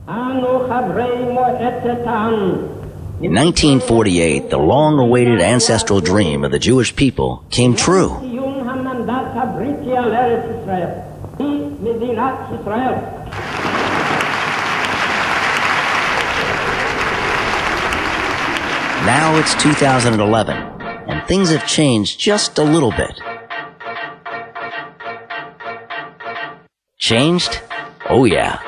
In 1948, the long-awaited ancestral dream of the Jewish people came true. Now it's 2011, and things have changed just a little bit. Changed? Oh yeah.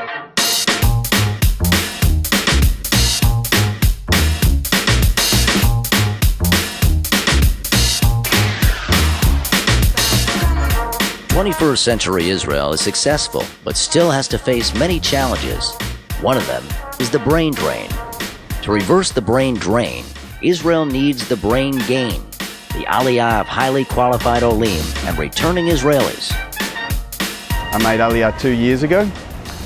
'21st century Israel is successful, but still has to face many challenges. One of them is the brain drain. To reverse the brain drain, Israel needs the brain gain, the aliyah of highly qualified olim and returning Israelis. I made aliyah 2 years ago.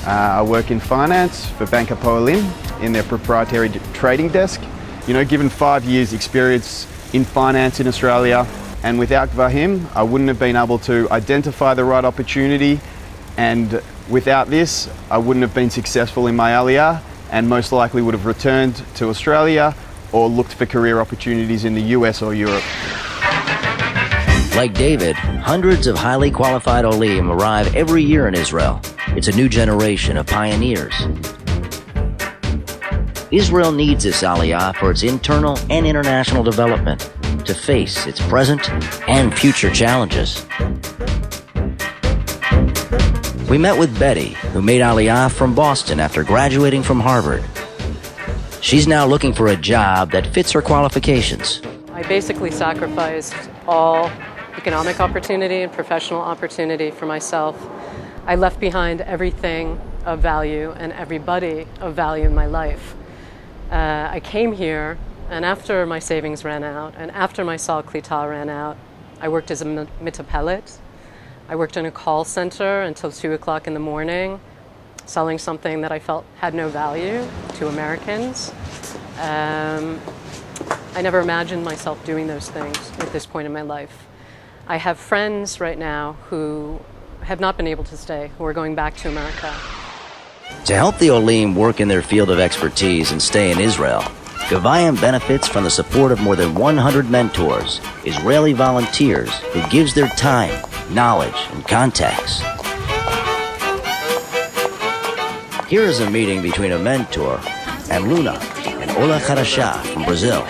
I work in finance for Bank Hapoalim in their proprietary trading desk. You know, given 5 years experience in finance in Australia, and without Gvahim, I wouldn't have been able to identify the right opportunity, and without this, I wouldn't have been successful in my aliyah and most likely would have returned to Australia or looked for career opportunities in the US or Europe. Like David, hundreds of highly qualified olim arrive every year in Israel. It's a new generation of pioneers. Israel needs this aliyah for its internal and international development to face its present and future challenges. We met with Betty, who made aliyah from Boston after graduating from Harvard. She's now looking for a job that fits her qualifications. I basically sacrificed all economic opportunity and professional opportunity for myself. I left behind everything of value and everybody of value in my life. I came here, and after my savings ran out, and after my sal klita ran out, I worked as a mitapelet. I worked in a call center until 2 o'clock in the morning, selling something that I felt had no value to Americans. I never imagined myself doing those things at this point in my life. I have friends right now who have not been able to stay, who are going back to America. To help the olim work in their field of expertise and stay in Israel, Gvahim benefits from the support of more than 100 mentors, Israeli volunteers who gives their time, knowledge, and contacts. Here is a meeting between a mentor and Luna, an Ola Khadasha from Brazil.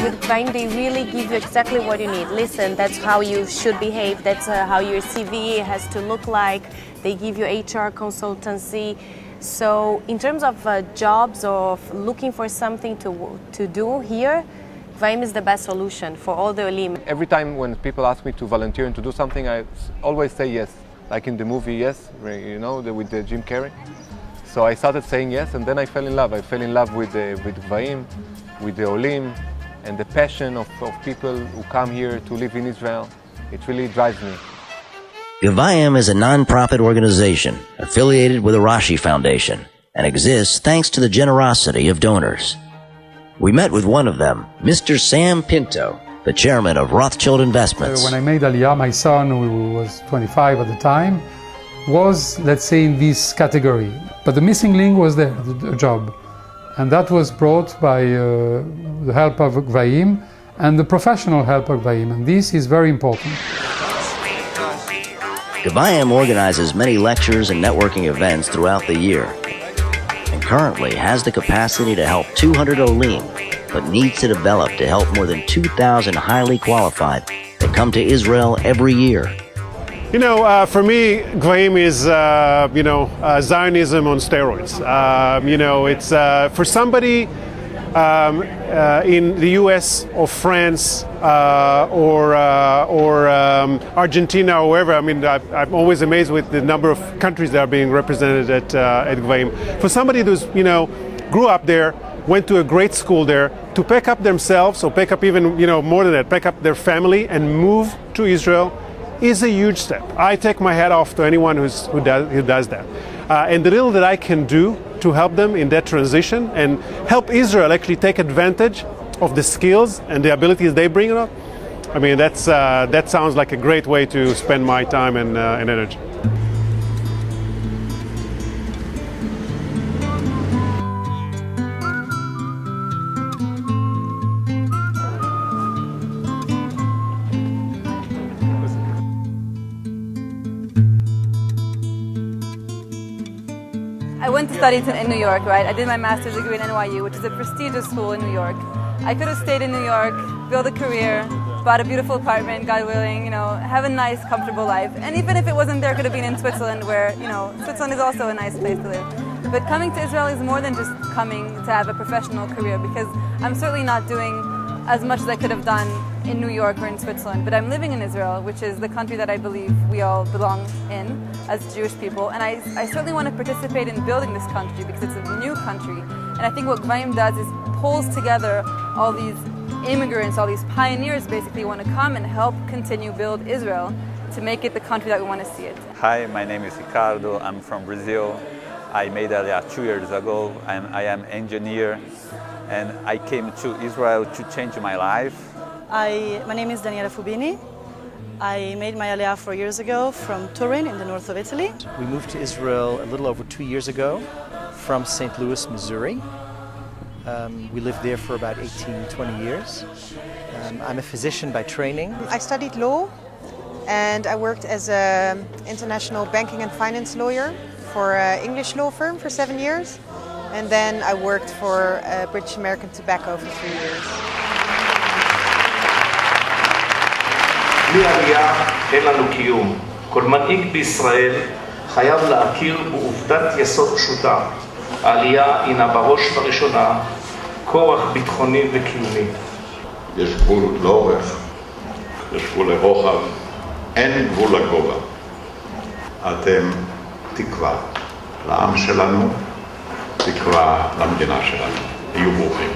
With Gvahim, they really give you exactly what you need. Listen, that's how you should behave. That's how your CV has to look like. They give you HR consultancy. So in terms of jobs or looking for something to do here, Gvahim is the best solution for all the olim. Every time when people ask me to volunteer and to do something, I always say yes. Like in the movie Yes, you know, with Jim Carrey. So I started saying yes, and then I fell in love. I fell in love with Gvahim, with the olim, and the passion of people who come here to live in Israel. It really drives me. Gvahim is a non-profit organization affiliated with the Rashi Foundation and exists thanks to the generosity of donors. We met with one of them, Mr. Sam Pinto, the chairman of Rothschild Investments. When I made Aliyah, my son, who was 25 at the time, was, let's say, in this category. But the missing link was there, the job. And that was brought by the help of Gvahim and the professional help of Gvahim. And this is very important. Gvahim organizes many lectures and networking events throughout the year and currently has the capacity to help 200 olim, but needs to develop to help more than 2,000 highly qualified that come to Israel every year. You know, for me, Gvahim is, Zionism on steroids. It's for somebody in the US or France or Argentina or wherever. I mean, I'm always amazed with the number of countries that are being represented at Gvahim. For somebody who's, grew up there, went to a great school there, to pick up themselves, or pick up even, more than that, pick up their family and move to Israel is a huge step. I take my hat off to anyone who does that. And the little that I can do to help them in that transition and help Israel actually take advantage of the skills and the abilities they bring up, I mean, that sounds like a great way to spend my time and energy. I went to study in New York, right? I did my master's degree in NYU, which is a prestigious school in New York. I could have stayed in New York, built a career, bought a beautiful apartment, God willing, have a nice, comfortable life. And even if it wasn't there, could have been in Switzerland, where, Switzerland is also a nice place to live. But coming to Israel is more than just coming to have a professional career, because I'm certainly not doing as much as I could have done in New York or in Switzerland, but I'm living in Israel, which is the country that I believe we all belong in as Jewish people, and I certainly want to participate in building this country because it's a new country. And I think what Gvahim does is pulls together all these immigrants, all these pioneers basically want to come and help continue build Israel to make it the country that we want to see it. Hi, my name is Ricardo, I'm from Brazil. I made Aliyah 2 years ago, and I am an engineer, and I came to Israel to change my life. My name is Daniela Fubini. I made my Aliyah 4 years ago from Turin in the north of Italy. We moved to Israel a little over 2 years ago from St. Louis, Missouri. We lived there for about 18, 20 years. I'm a physician by training. I studied law and I worked as an international banking and finance lawyer for an English law firm for 7 years. And then I worked for British American Tobacco for 3 years. בלי עלייה אין לנו קיום. כל מנהיג בישראל חייב להכיר בעובדת יסוד פשוטה. העלייה הינה בראש ובראשונה כורח ביטחוני וקיומי. יש גבול לאורך, יש גבול לרוחב, אין גבול לגובה. אתם תקווה לעם שלנו, תקווה למדינה שלנו. היו ברוכים.